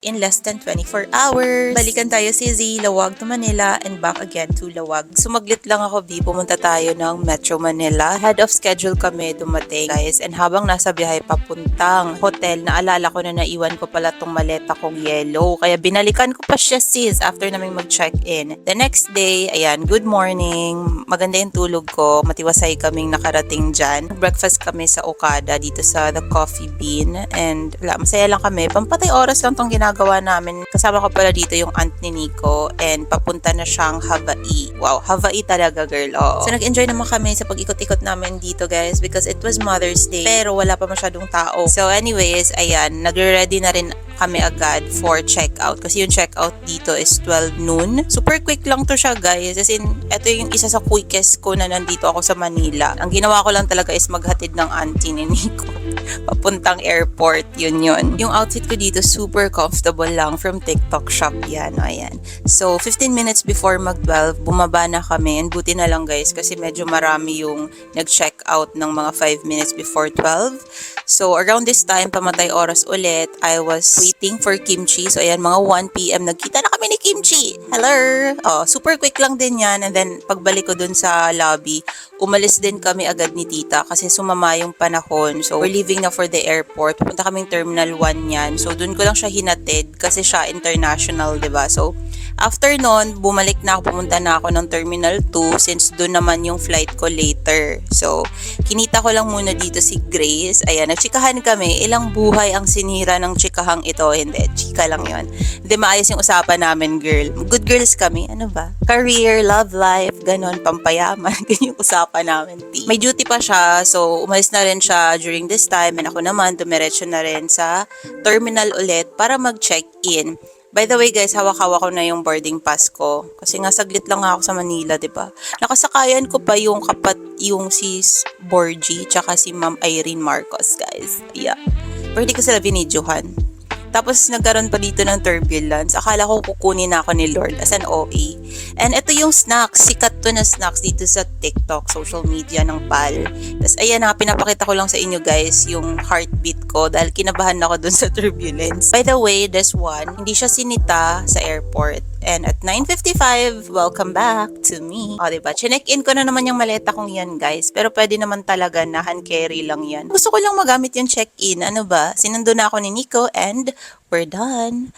in less than 24 hours. Balikan tayo si Z, Lawag to Manila, and back again to Lawag. Sumaglit lang ako, B. Pumunta tayo ng Metro Manila. Head of schedule kami dumating, guys. And habang nasa biyahe papuntang hotel, naalala ko na naiwan ko pala tong maleta kong yellow. Kaya binalikan ko pa siya, sis, after naming mag-check-in. The next day, ayan, good morning. Maganda yung tulog ko. Matiwasay kaming nakarating dyan. Breakfast kami sa Okada dito sa The Coffee Bean. And wala, masaya lang kami. Pampatay oras lang tong ginagawa namin. Kasama ko pala dito yung aunt ni Nico and papunta na siyang Hawaii. Wow, Hawaii talaga, girl. Oo. So nag-enjoy naman kami sa pag-ikot-ikot namin dito, guys, because it was Mother's Day. Pero wala pa masyadong tao. So anyways, ayan, nagre-ready na rin kami agad for checkout. Kasi yung checkout dito is 12 noon. Super quick lang to siya, guys. As in, ito yung isa sa quickest ko na nandito ako sa Manila. Ang ginawa ko lang talaga is maghatid ng auntie ni Nico papuntang airport. Yun. Yung outfit ko dito, super comfortable lang from TikTok shop yan. Ayan. So, 15 minutes before mag-12, bumaba na kami. And buti na lang, guys, kasi medyo marami yung nag-check out ng mga 5 minutes before 12. So, around this time, pamatay oras ulit, I was waiting for kimchi. So, ayan, mga 1 p.m. nagkita na kami ni Kimchi. Hello! Oh, super quick lang din yan. And then, pagbalik ko dun sa lobby, umalis din kami agad ni tita kasi sumama yung panahon. So, we're leaving na for the airport. Pupunta kaming Terminal 1 yan. So, dun ko lang siya hinatid kasi siya international, 'di ba? So, after nun, bumalik na ako, pumunta na ako ng Terminal 2 since dun naman yung flight ko later. So, kinita ko lang muna dito si Grace. Ayan, nagchikahan kami. Ilang buhay ang sinira ng chikahang ito. Hindi, chika lang yon. Hindi, maayos yung usapan namin, girl. Good girls kami. Ano ba? Career, love life, ganon, pampayaman. Ganyan yung usapan namin. May duty pa siya. So, umalis na rin siya during this time. And ako naman, dumiretso na rin sa terminal ulit para mag-check-in. By the way, guys, hawak-hawak ko na yung boarding pass ko. Kasi nga saglit lang ako sa Manila, 'di ba? Nakasakayan ko pa yung yung si Borgie tsaka si Ma'am Irene Marcos, guys. Yeah. Pero hindi ko sila binidyohan. Tapos nagkaroon pa dito ng turbulence. Akala ko kukunin na ako ni Lord as an OA. And ito yung snacks. Sikat to na snacks dito sa TikTok, social media ng PAL. Tapos ayan na, pinapakita ko lang sa inyo, guys, yung heartbeat ko dahil kinabahan ako dun sa turbulence. By the way, this one, hindi siya sinita sa airport. And at 9:55, welcome back to me. O, diba? Chinek-in ko na naman yung maleta kong yan, guys. Pero pwede naman talaga na hand carry lang yan. Gusto ko lang magamit yung check-in. Ano ba? Sinundo na ako ni Nico and we're done.